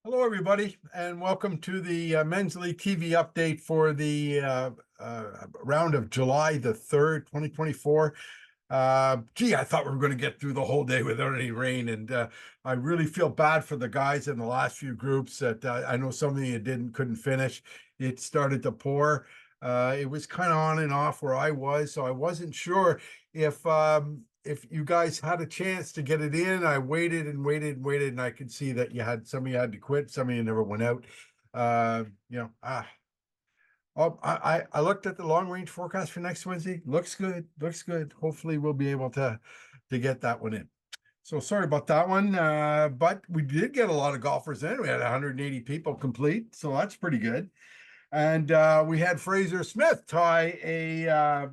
Hello, everybody, and welcome to the Men's League TV update for the round of July the 3rd, 2024. I thought we were going to get through the whole day without any rain, and I really feel bad for the guys in the last few groups that I know some of you couldn't finish. It started to pour. It was kind of on and off where I was, so I wasn't sure if you guys had a chance to get it in. I waited and waited and waited, and I could see that some of you had to quit, some of you never went out. Uh, you know, ah, I looked at the long range forecast for next Wednesday. Looks good. Looks good. Hopefully we'll be able to get that one in. So sorry about that one. But we did get a lot of golfers in. We had 180 people complete, so that's pretty good. And we had Fraser Smith tie a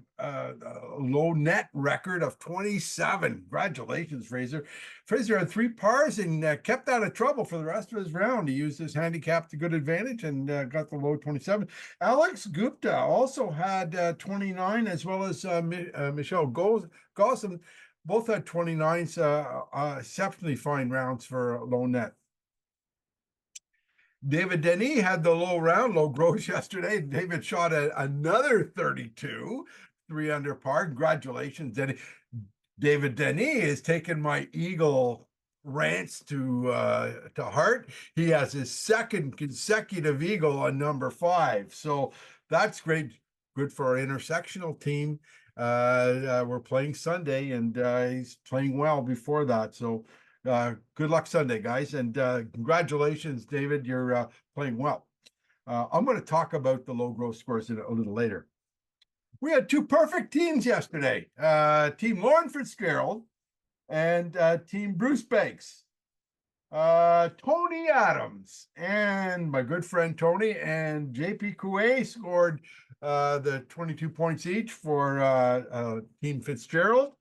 low net record of 27. Congratulations, Fraser. Fraser had 3 pars and kept out of trouble for the rest of his round. He used his handicap to good advantage and got the low 27. Alex Gupta also had 29, as well as Michelle Gosson. Both had 29s, exceptionally fine rounds for low net. David Denis had the low gross yesterday. David shot another 32, 3 under par. Congratulations, Denis. David Denis has taken my Eagle rants to heart. He has his second consecutive Eagle on number 5. So that's great. Good for our intersectional team. We're playing Sunday, and he's playing well before that. So good luck Sunday, guys, and congratulations, David. You're playing well. I'm going to talk about the low growth scores a little later. We had 2 perfect teams yesterday. Team Lauren Fitzgerald and Team Bruce Banks. Tony Adams and my good friend Tony and JP Coué scored the 22 points each for Team Fitzgerald.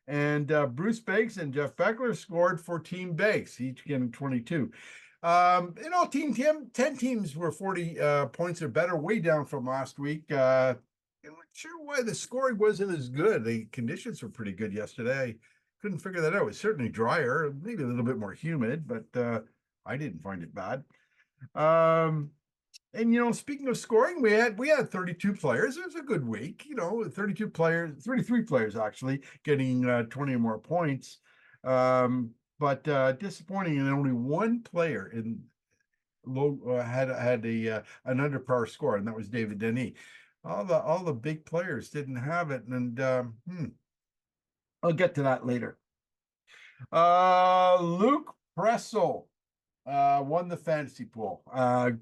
And Bruce Banks and Jeff Beckler scored for Team Banks, each getting 22. 10 teams were 40 points or better, way down from last week. I'm not sure why the scoring wasn't as good. The conditions were pretty good yesterday. Couldn't figure that out. It was certainly drier, maybe a little bit more humid, but I didn't find it bad. And speaking of scoring, we had 32 players. It was a good week, 32 players, 33 players actually getting 20 or more points. But disappointing, and only one player in low had an under par score, and that was David Denis. All the big players didn't have it, and I'll get to that later. Luke Pressel won the fantasy pool.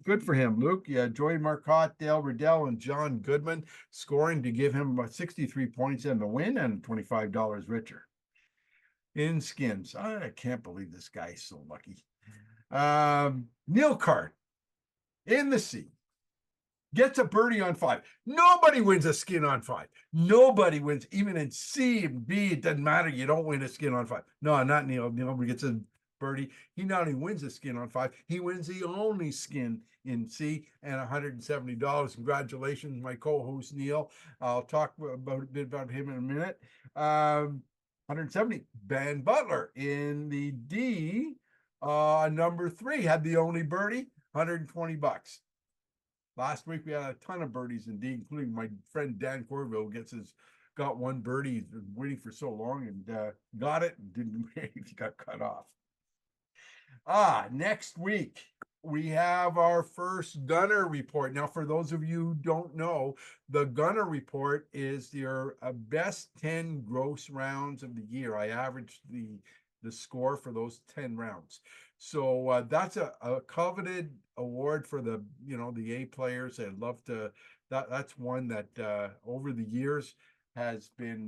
Good for him, Luke. Yeah, Joey Marcotte, Dale Riddell, and John Goodman scoring to give him about 63 points in the win and $25 richer. In skins, I can't believe this guy is so lucky. Neil Cart in the sea gets a birdie on 5. Nobody wins a skin on 5. Nobody wins, even in C and B. It doesn't matter. You don't win a skin on 5. No, not Neil. Neil gets a birdie. He not only wins a skin on 5, he wins the only skin in C and $170. Congratulations, my co-host Neil. I'll talk a bit about him in a minute. 170. Ben Butler in the D, number 3, had the only birdie, $120. Last week we had a ton of birdies in D, including my friend Dan Corville got one birdie. He's been waiting for so long and got it and didn't he got cut off. Next week we have our first Gunner report. Now, for those of you who don't know, the Gunner report is your best 10 gross rounds of the year. I averaged the score for those 10 rounds. So that's a coveted award for the A players. I'd love to. That's one that over the years has been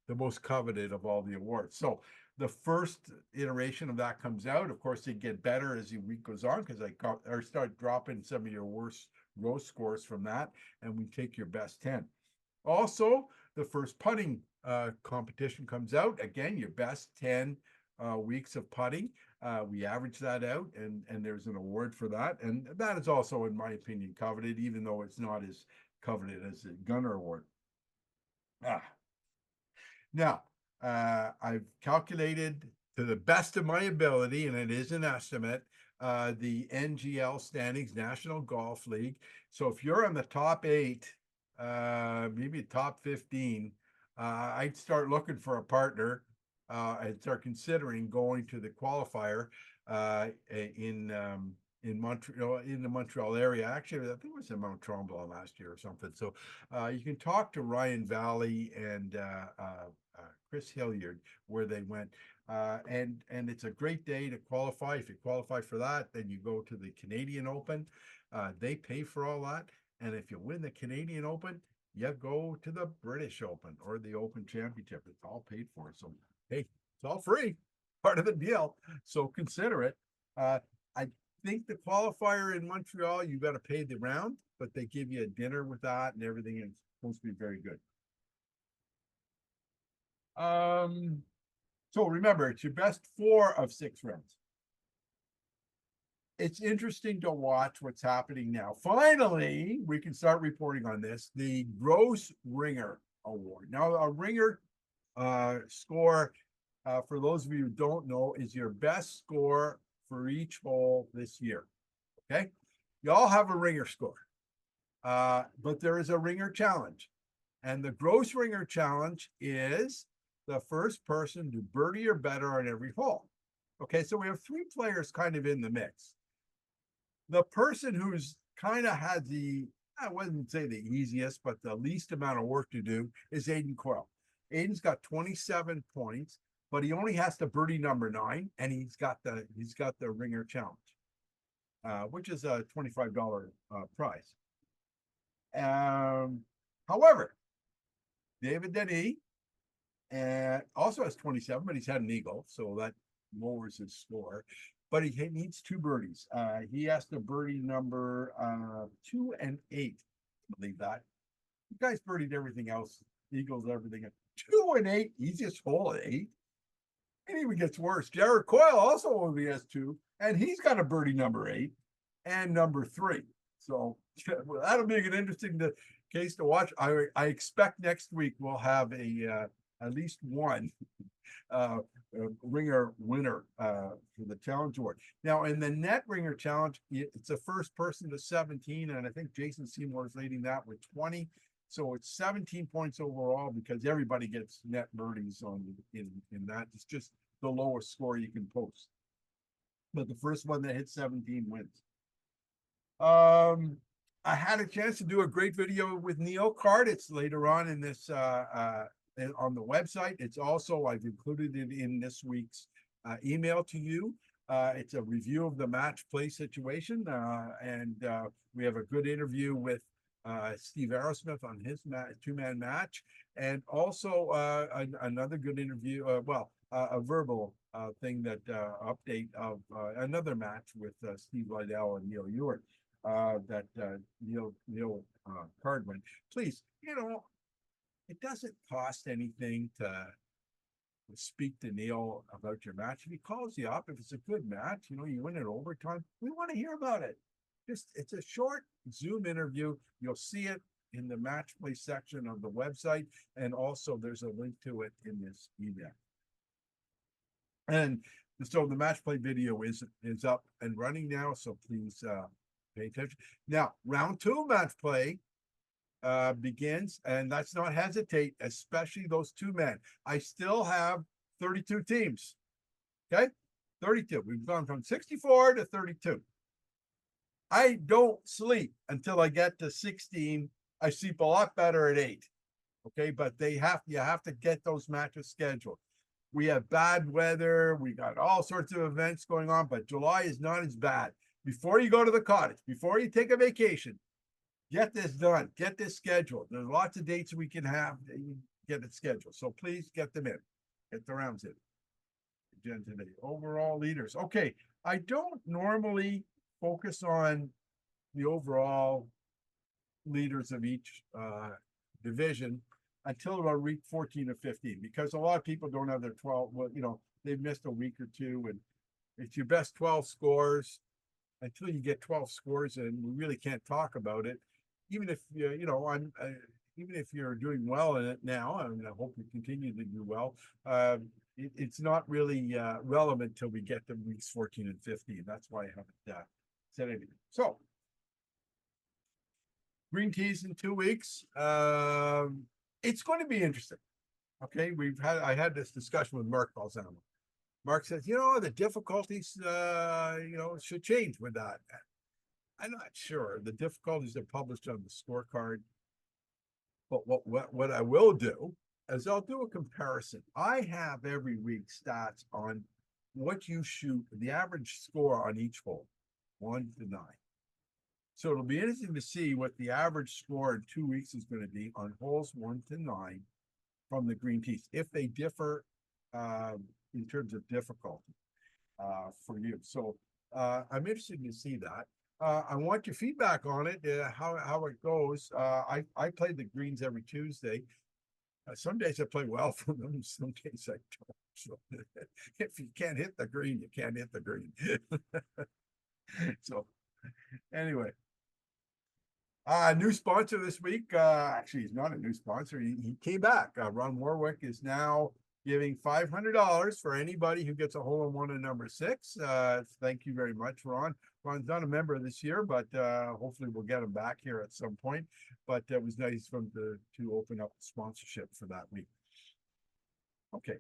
the most coveted of all the awards. So the first iteration of that comes out. Of course, they get better as the week goes on because I start dropping some of your worst gross scores from that, and we take your best 10. Also, the first putting competition comes out. Again, your best 10 weeks of putting. We average that out, and there's an award for that. And that is also, in my opinion, coveted, even though it's not as coveted as the Gunner Award. Now, I've calculated to the best of my ability, and it is an estimate, the NGL standings, National Golf League. So if you're in the top 8, maybe top 15, I'd start looking for a partner and start considering going to the qualifier in Montreal, in the Montreal area. Actually, I think it was in Mount Tremblant last year or something. So you can talk to Ryan Valley and Chris Hilliard where they went. And it's a great day to qualify. If you qualify for that, then you go to the Canadian Open. They pay for all that. And if you win the Canadian Open, you go to the British Open or the Open Championship. It's all paid for. So, hey, it's all free, part of the deal. So consider it. I think the qualifier in Montreal, you got to pay the round, but they give you a dinner with that and everything. It's supposed to be very good. So remember, it's your best 4 of 6 rounds. It's interesting to watch what's happening now. Finally, we can start reporting on this. The Gross Ringer Award. Now, a ringer score, for those of you who don't know, is your best score for each hole this year. Okay? You all have a ringer score, but there is a ringer challenge. And the Gross Ringer Challenge is the first person to birdie or better on every hole. Okay, so we have 3 players kind of in the mix. The person who's kind of had the, I wouldn't say the easiest, but the least amount of work to do is Aiden Coyle. Aiden's got 27 points, but he only has to birdie number 9, and he's got the Ringer Challenge, which is a $25 prize. However, David Denny and also has 27, but he's had an eagle, so that lowers his score. But he needs 2 birdies. He has to birdie number 2 and 8. Believe that. You guys birdied everything else, eagles, everything. 2 and 8, easiest hole at 8. It even gets worse. Jared Coyle also only has 2, and he's got a birdie number 8 and number 3. So that'll be an interesting case to watch. I expect next week we'll have at least one ringer winner for the challenge award. Now in the net ringer challenge, it's the first person to 17, and I think Jason Seymour is leading that with 20. So it's 17 points overall because everybody gets net birdies in that. It's just the lowest score you can post. But the first one that hits 17 wins. I had a chance to do a great video with Neil Card. It's later on in this on the website. It's also, I've included it in this week's email to you. It's a review of the match play situation, and we have a good interview with Steve Arrowsmith on his 2-man match, and also another good interview, a verbal thing that update of another match with Steve Liddell and Neil Ewart that Neil Cardwin. Please, it doesn't cost anything to speak to Neil about your match. If he calls you up, if it's a good match, you win it overtime, we want to hear about it. It's a short Zoom interview. You'll see it in the match play section of the website, and also there's a link to it in this email. And so the match play video is up and running now, so please pay attention. Now, round 2 match play begins, and let's not hesitate, especially those 2 men. I still have 32 teams. Okay, 32. We've gone from 64 to 32. I don't sleep until I get to 16. I sleep a lot better at 8. Okay, but you have to get those matches scheduled. We have bad weather. We got all sorts of events going on, but July is not as bad. Before you go to the cottage, before you take a vacation, get this done. Get this scheduled. There's lots of dates we can have. Get it scheduled. So please get them in. Get the rounds in. Again today. Overall leaders. Okay. I don't normally focus on the overall leaders of each division until about week 14 or 15, because a lot of people don't have their 12. Well, they've missed a week or 2, and it's your best 12 scores. Until you get 12 scores in, we really can't talk about it. Even if even if you're doing well in it now, and I hope you continue to do well. it's not really relevant till we get to weeks 14 and 15. That's why I haven't said anything. So green teas in 2 weeks. It's going to be interesting. Okay, I had this discussion with Mark Balsamo. Mark says, the difficulties, should change with that. I'm not sure. The difficulties are published on the scorecard. But what I will do is I'll do a comparison. I have every week stats on what you shoot, the average score on each hole, 1 to 9. So it'll be interesting to see what the average score in 2 weeks is going to be on holes 1 to 9 from the green tees, if they differ in terms of difficulty for you. So I'm interested to see that. I want your feedback on it, how it goes. I play the greens every Tuesday. Some days I play well for them, some days I don't. So if you can't hit the green, you can't hit the green. So anyway, new sponsor this week. Actually, he's not a new sponsor. He came back. Ron Warwick is now giving $500 for anybody who gets a hole-in-one in number 6. Thank you very much, Ron. Ron's not a member this year, but hopefully we'll get him back here at some point. But it was nice for him to open up sponsorship for that week. Okay.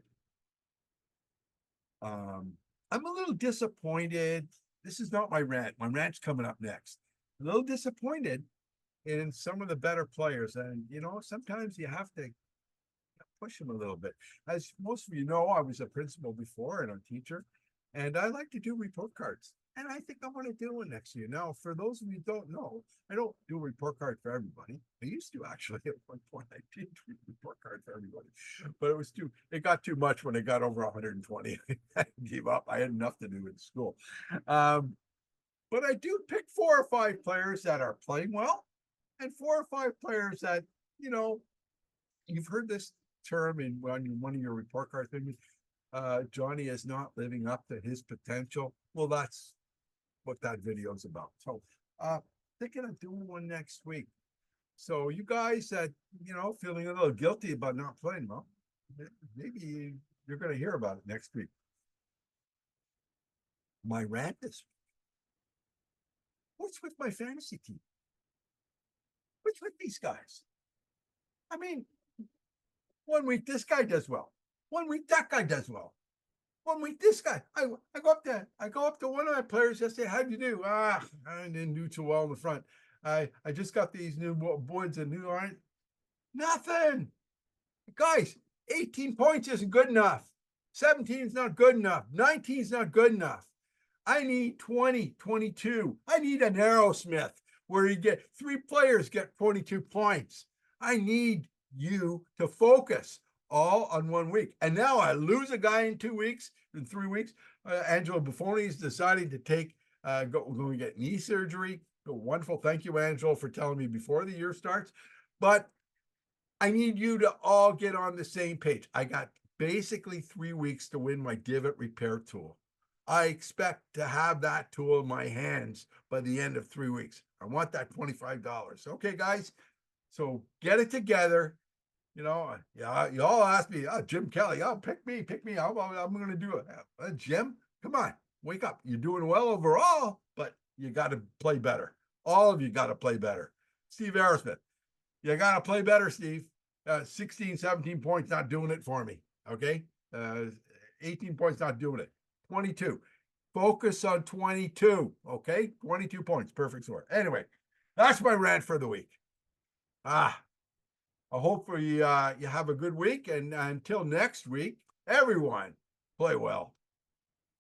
I'm a little disappointed. This is not my rant. My rant's coming up next. A little disappointed in some of the better players. And, sometimes you have to push them a little bit. As most of you know, I was a principal before and a teacher, and I like to do report cards. And I think I'm going to do one next year. Now, for those of you who don't know, I don't do a report card for everybody. I used to actually at one point. I did do a report card for everybody, but it got too much when it got over 120. I gave up. I had enough to do in school. But I do pick 4 or 5 players that are playing well, and 4 or 5 players that, you've heard this term in one of your report card things. Johnny is not living up to his potential. Well, that's what that video is about. So thinking of doing one next week. So you guys that, feeling a little guilty about not playing well, maybe you're going to hear about it next week. My rant is, what's with my fantasy team? What's with these guys? I mean, 1 week this guy does well. 1 week that guy does well. 1 week this guy. I go up to one of my players yesterday. How'd you do? I didn't do too well in the front. I just got these new woods and new iron. Nothing. Guys, 18 points isn't good enough. 17 is not good enough. 19 is not good enough. I need 20, 22. I need an Aerosmith where you get 3 players get 22 points. I need you to focus all on 1 week. And now I lose a guy in 2 weeks, in 3 weeks. Angelo Buffoni is deciding to going to get knee surgery. Wonderful. Thank you, Angelo, for telling me before the year starts. But I need you to all get on the same page. I got basically 3 weeks to win my divot repair tool. I expect to have that tool in my hands by the end of 3 weeks. I want that $25. Okay, guys. So get it together. You all ask me, Jim Kelly, pick me. I'm going to do it. Jim, come on, wake up. You're doing well overall, but you got to play better. All of you got to play better. Steve Aerosmith, you got to play better, Steve. 16, 17 points, not doing it for me. Okay. 18 points, not doing it. 22. Focus on 22. Okay. 22 points. Perfect score. Anyway, that's my rant for the week. Hopefully you have a good week, and until next week, everyone play well.